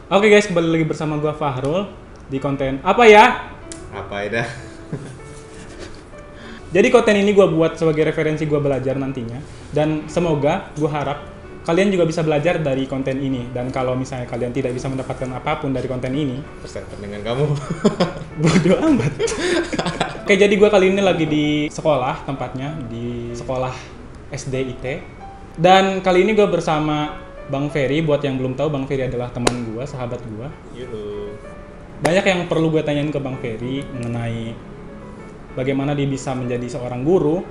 Oke guys, kembali lagi bersama gua Fahrul di konten apa ya? Apa ya dah? Jadi konten ini gua buat sebagai referensi gua belajar nantinya, dan semoga gua harap kalian juga bisa belajar dari konten ini. Dan kalau misalnya kalian tidak bisa mendapatkan apapun dari konten ini, Persetan dengan kamu. bodoh amat. Oke, jadi gua kali ini lagi di sekolah, tempatnya di sekolah SD IT. Dan kali ini gua bersama Bang Ferry. Buat yang belum tahu, Bang Ferry adalah teman gua, sahabat gua. Yuhu. Banyak yang perlu gue tanyain ke Bang Ferry mengenai bagaimana dia bisa menjadi seorang guru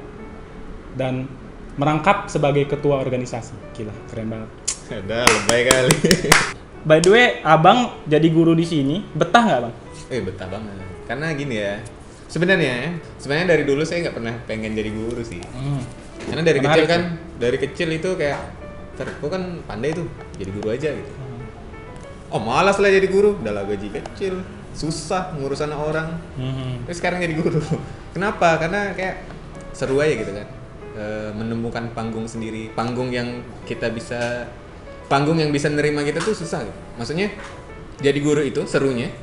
dan merangkap sebagai ketua organisasi. Gila, keren banget. Ada lebay kali. By the way, abang jadi guru di sini, betah nggak bang? Betah banget. Karena gini ya. Sebenarnya dari dulu saya nggak pernah pengen jadi guru sih. Karena dari Menarik, kecil kan, dari kecil itu kayak aku kan pandai tuh jadi guru aja gitu. Oh malas lah jadi guru, udah lah gaji kecil, susah ngurus anak orang. Terus sekarang jadi guru. Kenapa? Karena kayak seru aja gitu kan. Menemukan panggung sendiri, panggung yang bisa nerima kita tuh susah gitu. Maksudnya jadi guru itu serunya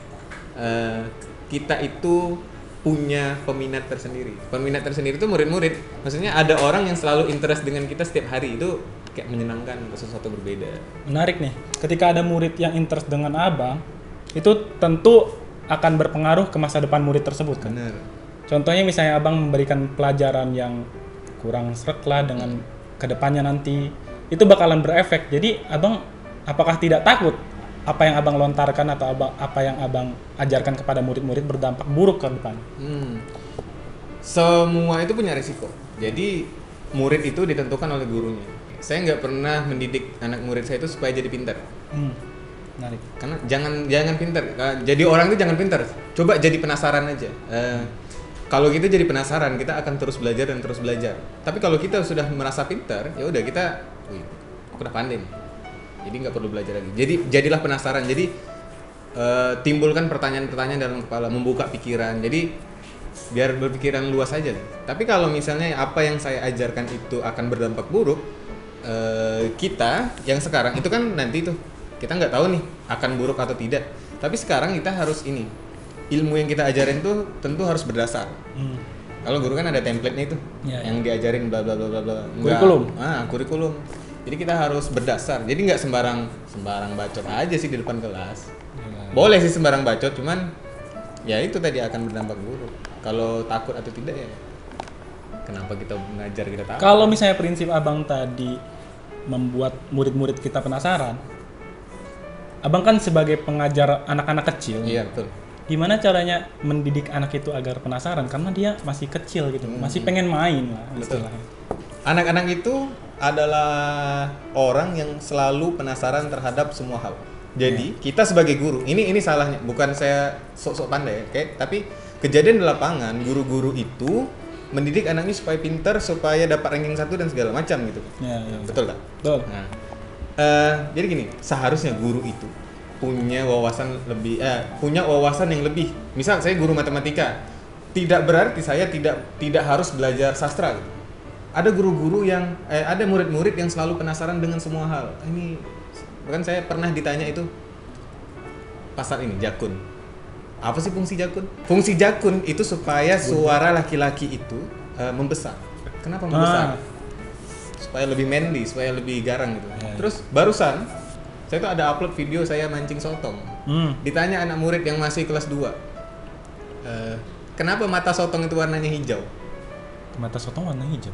kita itu punya peminat tersendiri. Peminat tersendiri itu murid-murid. Maksudnya ada orang yang selalu interest dengan kita setiap hari, itu kayak menyenangkan, sesuatu berbeda. Menarik nih, ketika ada murid yang interest dengan abang, itu tentu akan berpengaruh ke masa depan murid tersebut kan? Bener. Contohnya misalnya abang memberikan pelajaran yang kurang srek lah dengan kedepannya nanti, itu bakalan berefek. Jadi abang apakah tidak takut apa yang abang lontarkan atau apa yang abang ajarkan kepada murid-murid berdampak buruk ke depan? Semua itu punya risiko. Jadi murid itu ditentukan oleh gurunya. Saya nggak pernah mendidik anak murid saya itu supaya jadi pintar. Menarik. Karena jangan pintar. Jadi orang itu jangan pintar. Coba jadi penasaran aja. Kalau kita jadi penasaran, kita akan terus belajar dan terus belajar. Tapi kalau kita sudah merasa pintar, ya udah kita, aku udah pandai nih. Jadi nggak perlu belajar lagi. Jadi jadilah penasaran. Jadi timbulkan pertanyaan-pertanyaan dalam kepala, membuka pikiran. Jadi biar berpikiran luas aja. Tapi kalau misalnya apa yang saya ajarkan itu akan berdampak buruk, kita yang sekarang itu kan nanti tuh kita nggak tahu nih akan buruk atau tidak. Tapi sekarang kita harus ilmu yang kita ajarin tuh tentu harus berdasar. Kalau guru kan ada template-nya itu, yang diajarin bla bla bla bla bla. Kurikulum. Kurikulum. Jadi kita harus berdasar. Jadi nggak sembarang bacot aja sih di depan kelas. Boleh sih sembarang bacot, cuman ya itu tadi akan berdampak buruk. Kalau takut atau tidak ya, kenapa kita mengajar kita tahu? Kalau misalnya prinsip abang tadi membuat murid-murid kita penasaran, abang kan sebagai pengajar anak-anak kecil. Iya betul. Gimana caranya mendidik anak itu agar penasaran? Karena dia masih kecil gitu, masih pengen main lah istilahnya. Anak-anak itu adalah orang yang selalu penasaran terhadap semua hal. Jadi kita sebagai guru, ini salahnya, bukan saya sok-sok pandai, oke? Tapi kejadian di lapangan, guru-guru itu mendidik anaknya supaya pintar, supaya dapat ranking 1 dan segala macam gitu. Ya. Betul tak? Betul. Nah, jadi gini, seharusnya guru itu punya wawasan yang lebih. Misal saya guru matematika, tidak berarti saya tidak harus belajar sastra. Gitu. Ada guru-guru yang ada murid-murid yang selalu penasaran dengan semua hal. Ini bahkan saya pernah ditanya itu pasal ini jakun. Apa sih fungsi jakun? Fungsi jakun itu supaya suara laki-laki itu membesar. Kenapa membesar? Supaya lebih manly, supaya lebih garang gitu. Terus barusan saya tuh ada upload video saya mancing sotong. Ditanya anak murid yang masih kelas 2. Kenapa mata sotong itu warnanya hijau? Mata sotong warna hijau.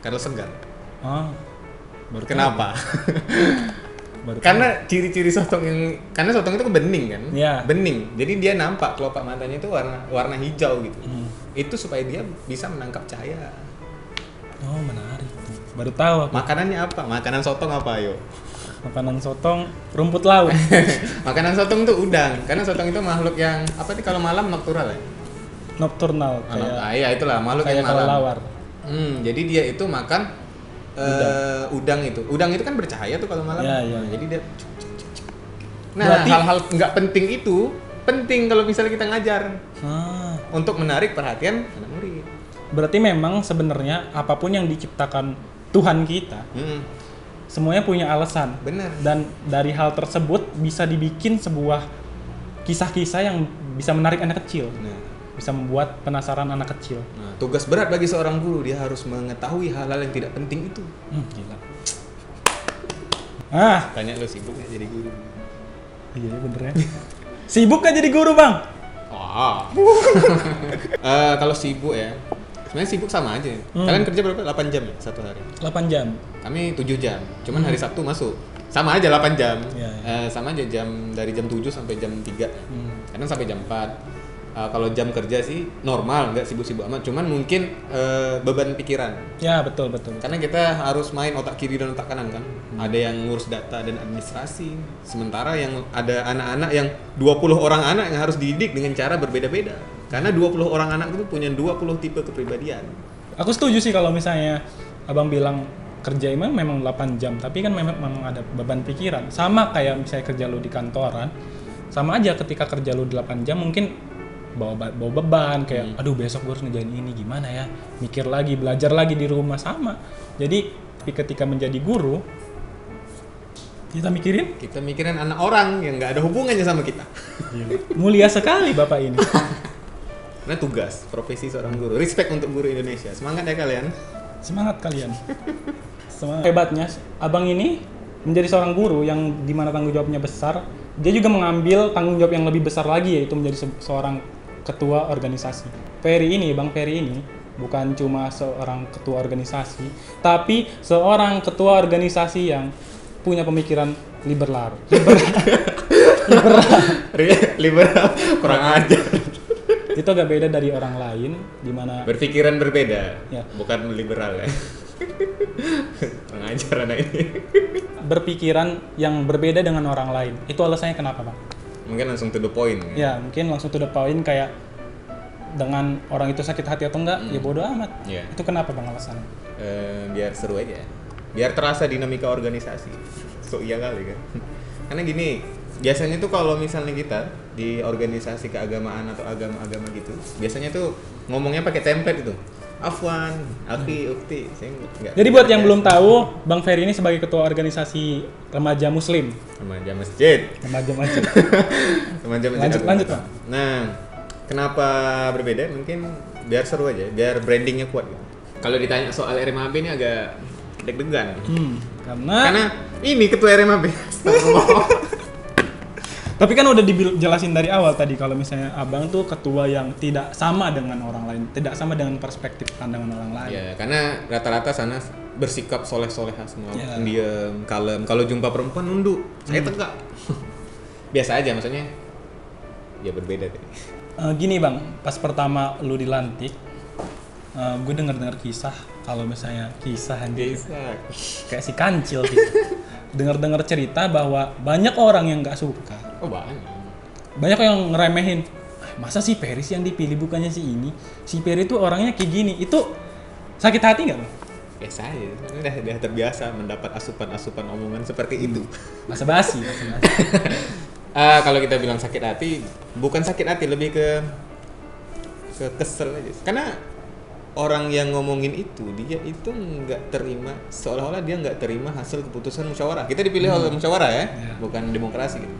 Karena segar. Baru Kenapa? Baru Karena ciri-ciri sotong karena sotong itu bening kan? Iya. Bening. Jadi dia nampak kelopak matanya itu warna hijau gitu. Itu supaya dia bisa menangkap cahaya. Oh, menarik. Baru tahu aku. Makanannya apa? Makanan sotong apa, ayo? Makanan sotong rumput laut. Makanan sotong itu udang. Karena sotong itu makhluk yang apa sih kalau malam nocturnal ya? Nocturnal kayak Iya itulah makhluk yang malam. kelelawar. Jadi dia itu makan udang itu. Udang itu kan bercahaya tuh kalau malam. Iya. Jadi dia Nah, Berarti hal-hal nggak penting itu penting kalau misalnya kita ngajar untuk menarik perhatian anak murid. Berarti memang sebenarnya apapun yang diciptakan Tuhan kita semuanya punya alasan. Benar. Dan dari hal tersebut bisa dibikin sebuah kisah-kisah yang bisa menarik anak kecil. Nah, Bisa membuat penasaran anak kecil. tugas berat bagi seorang guru, dia harus mengetahui hal-hal yang tidak penting itu. Gila. Tanya lo sibuk nggak jadi guru? Iya bener ya. Sibuk gak jadi guru, Bang? Wah. Kalau sibuk ya, sebenarnya sibuk sama aja. Kalian kerja berapa? 8 jam ya satu hari? 8 jam. Kami 7 jam. Cuman hari Sabtu masuk. Sama aja 8 jam. Iya, Sama aja dari jam 7 sampai jam 3. Kadang sampai jam 4. Kalau jam kerja sih normal, nggak sibuk-sibuk amat. Cuman mungkin beban pikiran. Ya, betul. Karena kita harus main otak kiri dan otak kanan kan. Ada yang ngurus data dan administrasi. Sementara yang ada anak-anak yang 20 orang anak yang harus dididik dengan cara berbeda-beda. Karena 20 orang anak itu punya 20 tipe kepribadian. Aku setuju sih kalau misalnya Abang bilang kerja memang 8 jam, tapi kan memang ada beban pikiran. Sama kayak misalnya kerja lu di kantoran, sama aja ketika kerja lu 8 jam mungkin bawa beban kayak aduh besok gue harus ngejain ini gimana ya, mikir lagi, belajar lagi di rumah. Sama. Jadi ketika menjadi guru kita mikirin anak orang yang nggak ada hubungannya sama kita. Mulia sekali Bapak ini. Nah, tugas profesi seorang guru. Respect untuk guru Indonesia. Semangat ya kalian. Semangat kalian. Semangat. Hebatnya Abang ini menjadi seorang guru yang dimana tanggung jawabnya besar, dia juga mengambil tanggung jawab yang lebih besar lagi, yaitu menjadi seorang ketua organisasi. Bang Ferry ini bukan cuma seorang ketua organisasi, tapi seorang ketua organisasi yang punya pemikiran liberal. Liberal kurang ajar. Itu agak beda dari orang lain, di mana Berpikiran berbeda, Ya. bukan liberal ya. Kurang ajar anak ini. berpikiran yang berbeda dengan orang lain. Itu alasannya kenapa, Bang? Mungkin langsung to the point. Ya, mungkin langsung to the point, kayak dengan orang itu sakit hati atau enggak, ya bodo amat. Iya. Itu kenapa, Bang, alasannya? Biar seru aja. Biar terasa dinamika organisasi. So iya kali kan. Karena gini, biasanya tuh kalau misalnya kita di organisasi keagamaan atau agama-agama gitu, biasanya tuh ngomongnya pakai template itu. Afwan, Akhi, Ukti. Jadi buat yang belum tahu, Bang Ferry ini sebagai ketua organisasi remaja muslim. Remaja masjid. Remaja masjid. Remaja masjid. Lanjut, Bang. Nah, kenapa berbeda? Mungkin biar seru aja, biar brandingnya kuat gitu. Kalau ditanya soal RMAB ini agak deg-degan. Karena ini ketua RMAB. Tapi kan udah dijelasin dari awal tadi kalau misalnya Abang tuh ketua yang tidak sama dengan orang lain, tidak sama dengan perspektif pandangan orang lain. Ya, karena rata-rata sana bersikap soleh-soleha semua, Ya. pendiam, kalem. Kalau jumpa perempuan nunduk, saya tegak. Biasa aja, maksudnya. Ya berbeda deh. Gini Bang, pas pertama lu dilantik, gue denger kisah, kalau misalnya kisah kayak si kancil gitu. Dengar cerita bahwa banyak orang yang nggak suka. Oh banyak. Banyak yang ngeremehin. Masa si Ferry sih yang dipilih bukannya si ini? Si Ferry tuh orangnya kayak gini. Itu sakit hati nggak, Bang? Biasa aja, udah terbiasa mendapat asupan-asupan omongan seperti itu. Masa basi. Kalau kita bilang sakit hati, bukan sakit hati, lebih ke kesel aja. Karena orang yang ngomongin itu, dia itu nggak terima, seolah-olah dia nggak terima hasil keputusan musyawarah. Kita dipilih oleh musyawarah ya, bukan demokrasi gitu.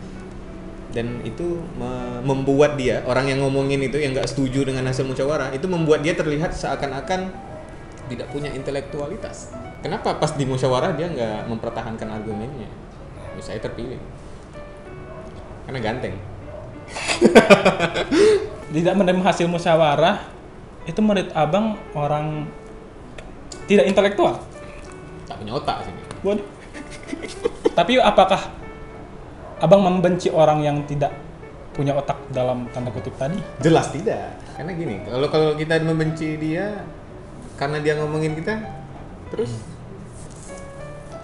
Dan itu membuat dia, orang yang ngomongin itu, yang nggak setuju dengan hasil musyawarah, itu membuat dia terlihat seakan-akan tidak punya intelektualitas. Kenapa pas di musyawarah dia nggak mempertahankan argumennya? Saya terpilih karena ganteng. Tidak menerima hasil musyawarah, itu menurut Abang orang tidak intelektual? Tak punya otak sih. Waduh. Tapi apakah Abang membenci orang yang tidak punya otak dalam tanda kutip tadi? Jelas tidak. Karena gini, kalau kita membenci dia karena dia ngomongin kita, terus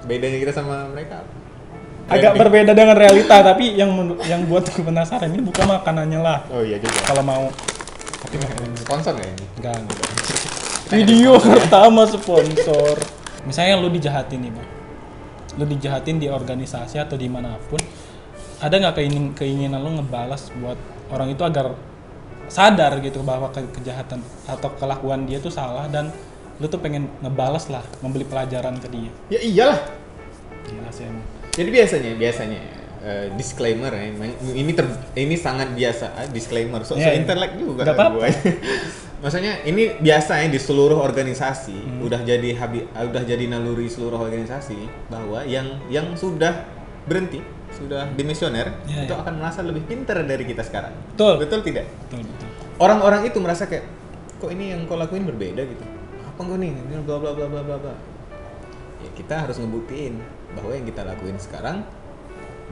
bedanya kita sama mereka apa? Agak berbeda dengan realita, tapi yang buat gue penasaran ini bukan makanannya lah. Oh iya juga. Kalau mau Sponsor nggak ini? enggak. Video pertama sponsor. Misalnya lu dijahatin nih, Bang. Lu dijahatin di organisasi atau dimanapun, ada nggak keinginan lu ngebalas buat orang itu agar sadar gitu bahwa kejahatan atau kelakuan dia tuh salah, dan lu tuh pengen ngebalas lah, memberi pelajaran ke dia? Ya iyalah. Gila sih emang. Jadi biasanya disclaimer ya, ini sangat biasa disclaimer. So Iya, iya. intelek juga Nggak apa-apa. gua. Maksudnya ini biasa ya di seluruh organisasi udah jadi naluri seluruh organisasi bahwa yang sudah berhenti, sudah dimisioner Iya, itu iya. akan merasa lebih pintar dari kita sekarang. Betul. Betul tidak? Betul. Orang-orang itu merasa kayak kok ini yang kau lakuin berbeda gitu. Apa kau nih? Ini bla bla bla bla bla bla. Ya kita harus ngebuktiin bahwa yang kita lakuin sekarang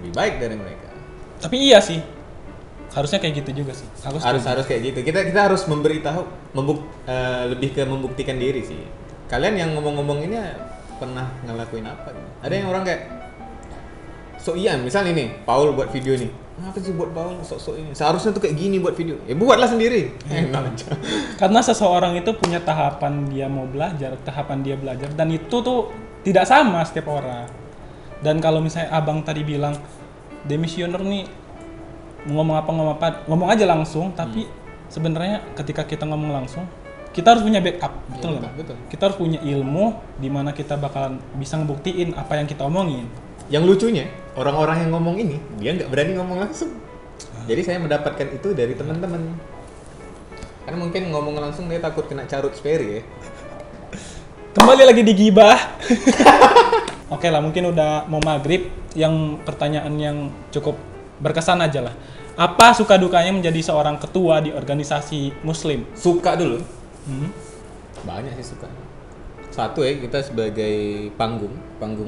lebih baik dari mereka. Tapi iya sih. Harusnya kayak gitu juga sih. Harus kayak gitu. Kita harus memberitahu lebih ke membuktikan diri sih. Kalian yang ngomong-ngomong ini pernah ngelakuin apa gitu? Ada yang orang kayak iya, misal ini Paul buat video nih. Kenapa sih buat Paul sok ini? Seharusnya tuh kayak gini buat video. Ya buatlah sendiri. Enak aja. Karena seseorang itu punya tahapan dia mau belajar, tahapan dia belajar, dan itu tuh tidak sama setiap orang. Dan kalau misalnya abang tadi bilang demisioner nih ngomong ngomong aja langsung, tapi sebenarnya ketika kita ngomong langsung kita harus punya backup, betul nggak? Betul. Kita harus punya ilmu di mana kita bakalan bisa ngebuktiin apa yang kita omongin. Yang lucunya, orang-orang yang ngomong ini dia nggak berani ngomong langsung. Jadi saya mendapatkan itu dari teman-teman. Karena mungkin ngomong langsung dia takut kena carut Sperry ya. Kembali lagi di gibah. Oke lah, mungkin udah mau maghrib. Yang pertanyaan yang cukup berkesan aja lah. Apa suka dukanya menjadi seorang ketua di organisasi Muslim? Suka dulu. Hmm? Banyak sih suka. Satu ya, kita sebagai panggung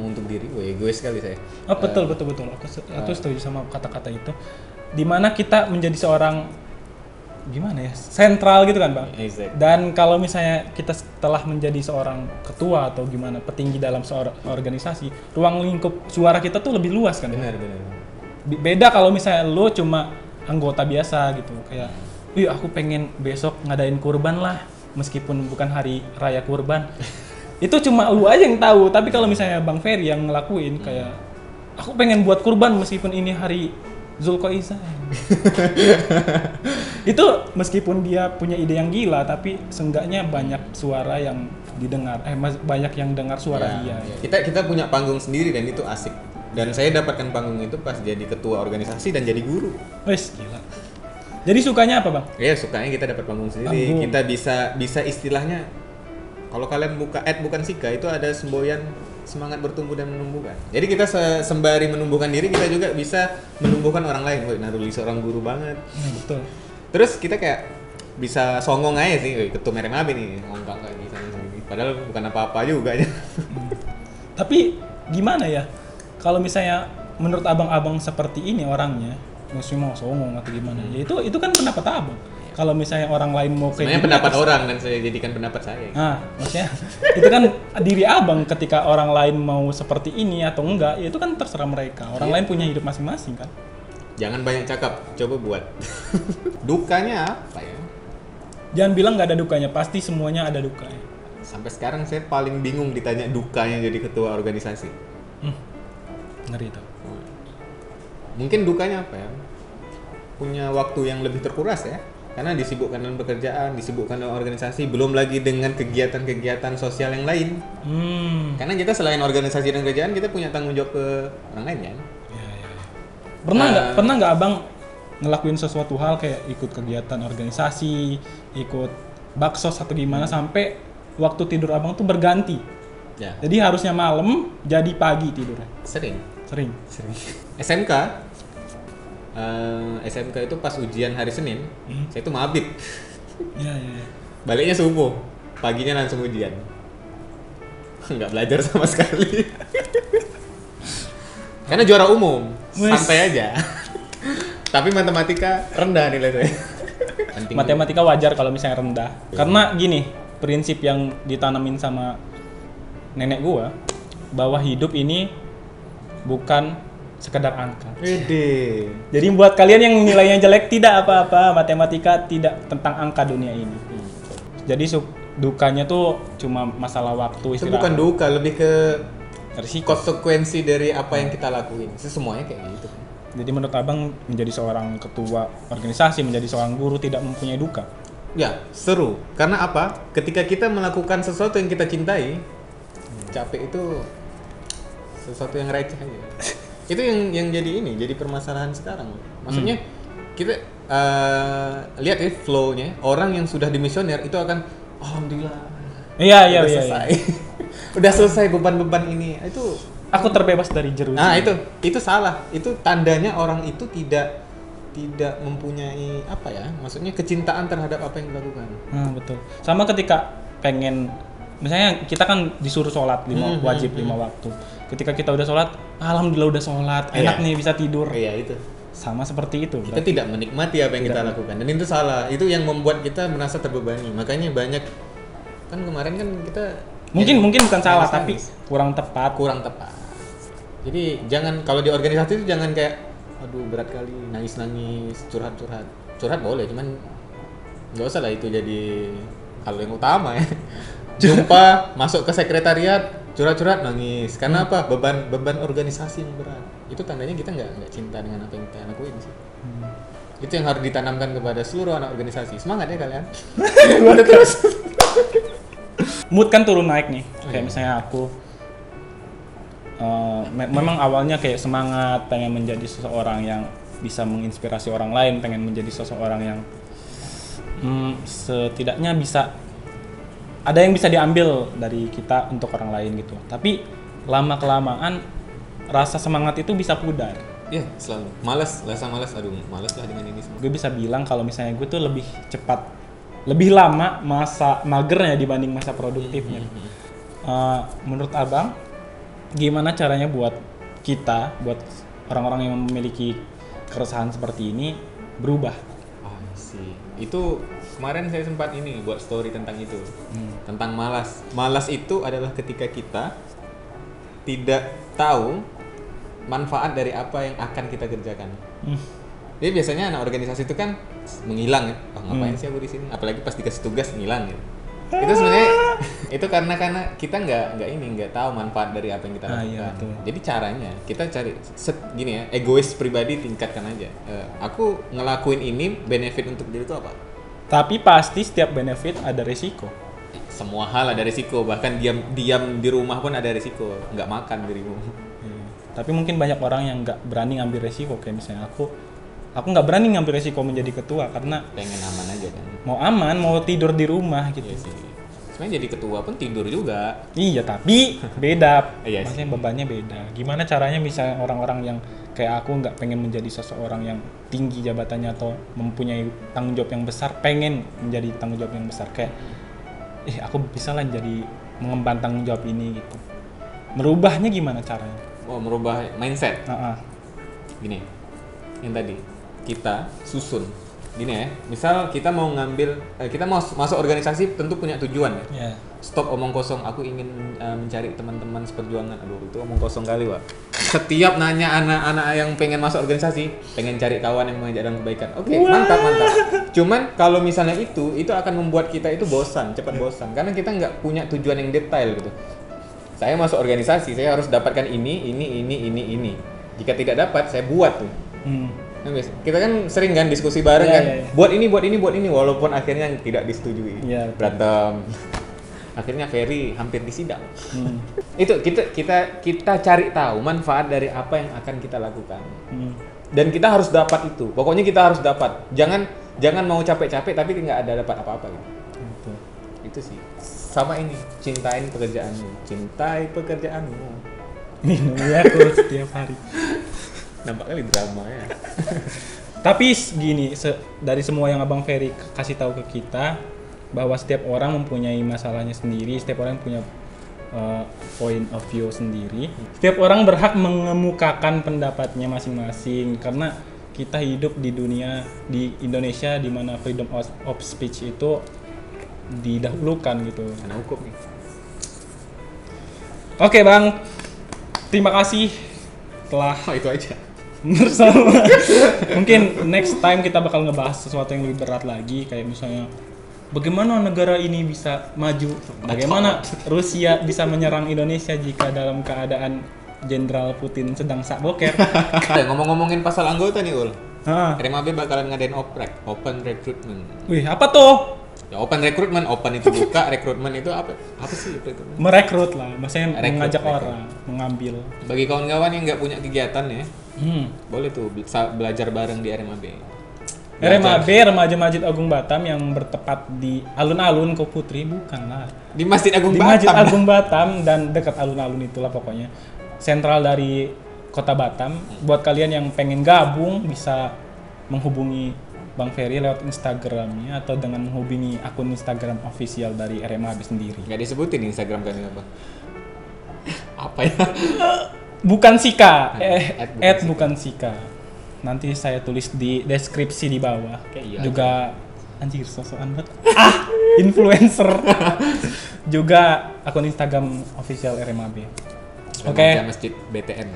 untuk diri. Wah, gue sekali saya. Oh betul. Aku setuju sama kata-kata itu. Dimana kita menjadi seorang gimana ya, sentral gitu kan bang. Exactly. Dan kalau misalnya kita setelah menjadi seorang ketua atau gimana petinggi dalam seorang organisasi, ruang lingkup suara kita tuh lebih luas kan. Benar. Beda kalau misalnya lo cuma anggota biasa gitu, kayak, aku pengen besok ngadain kurban lah, meskipun bukan hari raya kurban. Itu cuma lu aja yang tahu. Tapi kalau misalnya Bang Ferry yang ngelakuin kayak, aku pengen buat kurban meskipun ini hari Zulkoizah. Itu meskipun dia punya ide yang gila, tapi seenggaknya banyak suara yang didengar. Banyak yang dengar suara dia. Kita punya panggung sendiri dan itu asik. Dan saya dapatkan panggung itu pas jadi ketua organisasi dan jadi guru. Wes gila. Jadi sukanya apa bang? Ya sukanya kita dapat panggung sendiri. Panggung. Kita bisa istilahnya, kalau kalian buka bukan Sika itu ada semboyan semangat bertumbuh dan menumbuhkan. Jadi kita sembari menumbuhkan diri, kita juga bisa menumbuhkan orang lain. Woi, Naruli seorang guru banget. Betul. Terus kita kayak bisa songong aja sih, ketua merem abe nih, ngongkang kayak gini. Padahal bukan apa-apa juga ya. Tapi gimana ya? Kalau misalnya menurut abang-abang seperti ini orangnya, mesti mau songong atau gimana? Ya itu kan pendapat abang. Kalau misalnya orang lain mau kayak Sebenarnya gitu, pendapat orang dan saya jadikan pendapat saya. nah, maksudnya itu kan diri abang. Ketika orang lain mau seperti ini atau enggak, ya itu kan terserah mereka. Orang lain punya hidup masing-masing kan. Jangan banyak cakap, coba buat. Dukanya apa ya? Jangan bilang nggak ada dukanya, pasti semuanya ada dukanya. Sampai sekarang saya paling bingung ditanya dukanya jadi ketua organisasi. Ngeri itu. Mungkin dukanya apa ya? Punya waktu yang lebih terkuras ya. Karena disibukkan dengan pekerjaan, disibukkan dengan organisasi, belum lagi dengan kegiatan-kegiatan sosial yang lain. Karena kita selain organisasi dan kerjaan, kita punya tanggung jawab ke orang lain kan. Pernah nggak abang ngelakuin sesuatu hal kayak ikut kegiatan organisasi, ikut baksos atau gimana sampai waktu tidur abang tuh berganti? Ya. Jadi harusnya malam jadi pagi tidurnya. Sering. SMK itu pas ujian hari Senin, saya tuh mabit. Iya. Baliknya subuh, paginya langsung ujian. Nggak belajar sama sekali. Karena juara umum, santai aja. Tapi matematika rendah nilai saya. Matematika wajar kalau misalnya rendah. Karena gini, prinsip yang ditanamin sama nenek gua, bahwa hidup ini bukan sekedar angka. Jadi buat kalian yang nilainya jelek, tidak apa-apa, matematika tidak tentang angka dunia ini. Jadi dukanya tuh cuma masalah waktu Itu istirahat. bukan duka, lebih ke Risiko. konsekuensi dari apa yang kita lakuin. Itu semuanya kayak gitu. Jadi menurut abang menjadi seorang ketua organisasi, menjadi seorang guru tidak mempunyai duka? Ya, seru. Karena apa? Ketika kita melakukan sesuatu yang kita cintai, capek itu sesuatu yang receh aja. Itu yang jadi permasalahan sekarang. Maksudnya kita lihat ya flow-nya, orang yang sudah dimisioner itu akan alhamdulillah. Iya. Selesai. Udah selesai beban-beban ini. Itu Aku terbebas dari jeruji. nah itu salah. Itu tandanya orang itu tidak mempunyai apa ya? Maksudnya kecintaan terhadap apa yang dilakukan. Betul. Sama ketika pengen, misalnya kita kan disuruh sholat wajib 5 waktu. Ketika kita udah sholat, alhamdulillah udah sholat, enak nih bisa tidur. Iya itu. Sama seperti itu. Kita tidak menikmati apa yang kita lakukan, dan itu salah. Itu yang membuat kita merasa terbebani. Makanya banyak kan kemarin kan kita mungkin bukan salah, tapi kurang tepat. Jadi jangan, kalau di organisasi itu jangan kayak aduh berat kali, nangis curhat boleh, cuman nggak usah lah itu jadi hal yang utama ya. Jumpa masuk ke sekretariat curhat nangis karena apa? beban organisasi yang berat. Itu tandanya kita nggak cinta dengan apa yang kita lakuin sih. Itu yang harus ditanamkan kepada seluruh anak organisasi. Semangat ya kalian. Terus. Mood kan turun naik nih. Kayak misalnya aku memang awalnya kayak semangat, pengen menjadi seseorang yang bisa menginspirasi orang lain, pengen menjadi seseorang yang setidaknya bisa ada yang bisa diambil dari kita untuk orang lain gitu. Tapi lama kelamaan rasa semangat itu bisa pudar. Iya, selalu. Rasa malas, aduh malas lah dengan ini semua. Gue bisa bilang kalau misalnya gue tuh lebih cepat, lebih lama masa magernya dibanding masa produktifnya. Menurut abang, gimana caranya buat kita, buat orang-orang yang memiliki keresahan seperti ini berubah? Sih. Itu kemarin saya sempat buat story tentang itu. Tentang malas. Malas itu adalah ketika kita tidak tahu manfaat dari apa yang akan kita kerjakan. Jadi biasanya anak organisasi itu kan menghilang ya. Ngapain sih aku di sini? Apalagi pas dikasih tugas ngilang gitu. Itu sebenarnya itu karena kita nggak tahu manfaat dari apa yang kita lakukan. Iya, jadi caranya kita cari gini ya, egois pribadi tingkatkan aja. Aku ngelakuin ini benefit untuk diri itu apa? Tapi pasti setiap benefit ada resiko. Semua hal ada resiko, bahkan diam di rumah pun ada resiko, nggak makan dirimu. Tapi mungkin banyak orang yang nggak berani ngambil resiko, kayak misalnya aku nggak berani ngambil resiko menjadi ketua karena pengen aman aja kan. Mau aman, mau tidur di rumah gitu. Iya sih. Sebenarnya jadi ketua pun tidur juga. Iya, tapi beda. Iya, maksudnya bebannya beda. Gimana caranya misalnya orang-orang yang kayak aku nggak pengen menjadi seseorang yang tinggi jabatannya atau mempunyai tanggung jawab yang besar, pengen menjadi tanggung jawab yang besar, kayak aku bisa lah jadi mengemban tanggung jawab ini gitu. Merubahnya gimana caranya? Merubah mindset. Gini, yang tadi kita susun gini ya, misal kita mau kita mau masuk organisasi tentu punya tujuan ya. Stop omong kosong, aku ingin mencari teman-teman seperjuangan. Aduh, itu omong kosong kali, Pak. Setiap nanya anak-anak yang pengen masuk organisasi, pengen cari kawan yang mengajak dalam kebaikan. Oke, mantap. Cuman kalau misalnya itu akan membuat kita itu cepat bosan karena kita nggak punya tujuan yang detail gitu. Saya masuk organisasi, saya harus dapatkan ini. Jika tidak dapat, saya buat tuh. Kita kan sering kan diskusi bareng kan. Buat ini, walaupun akhirnya tidak disetujui. Berantem. Akhirnya Ferry hampir disidang. Itu kita cari tahu manfaat dari apa yang akan kita lakukan. Dan kita harus dapat itu. Pokoknya kita harus dapat. Jangan mau capek-capek tapi nggak ada dapat apa-apa gitu. Itu sih. Sama ini, cintai pekerjaanmu. Minum ya aku setiap hari. Nampak kali drama ya. Tapi gini, dari semua yang Abang Ferry kasih tahu ke kita, bahwa setiap orang mempunyai masalahnya sendiri, setiap orang punya point of view sendiri. Setiap orang berhak mengemukakan pendapatnya masing-masing karena kita hidup di Indonesia di mana freedom of speech itu didahulukan gitu. Karena hukum nih. Oke, Bang. Terima kasih telah itu aja. bersama. Mungkin next time kita bakal ngebahas sesuatu yang lebih berat lagi, kayak misalnya bagaimana negara ini bisa maju, bagaimana Rusia bisa menyerang Indonesia jika dalam keadaan Jenderal Putin sedang sakboker. Ngomong-ngomongin pasal anggota nih, Ul. RMAB bakalan ngadain open recruitment. Wih, apa tuh? Ya open recruitment, open itu buka, rekrutmen itu apa? Apa sih rekrutmen? Merekrut lah, maksudnya Rekrut, mengajak rekrut. orang, mengambil. Bagi kawan-kawan yang nggak punya kegiatan ya, Hmm. boleh tuh belajar bareng di RMAB. RMAB, Remaja Masjid Agung Batam yang bertepat di alun-alun Ko Putri, bukan lah. Di Masjid Agung Di Batam. Masjid Agung Batam dan dekat alun-alun itulah pokoknya. Sentral dari Kota Batam. Buat kalian yang pengen gabung bisa menghubungi Bang Ferry lewat Instagramnya atau dengan menghubungi akun Instagram official dari RMAB sendiri. Nggak disebutin Instagram kan apa? Apa ya? Bukan Sika, At bukan Sika. Nanti saya tulis di deskripsi di bawah. Iya, Juga anjir sosokan banget. Influencer. Juga akun Instagram official RMAB. Oke. Remaja Masjid BTN.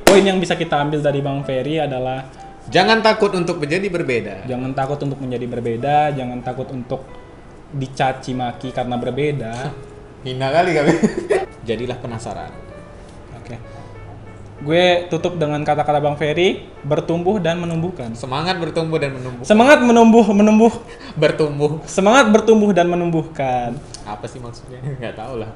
Poin yang bisa kita ambil dari Bang Ferry adalah Jangan takut untuk menjadi berbeda. jangan takut untuk menjadi berbeda, jangan takut untuk dicaci maki karena berbeda. Hina kali kami. Jadilah penasaran. Oke. Gue tutup dengan kata-kata Bang Ferry, bertumbuh dan menumbuhkan. Semangat bertumbuh dan menumbuh. Semangat menumbuh. Bertumbuh. Semangat bertumbuh dan menumbuhkan. Apa sih maksudnya? Nggak tahu lah.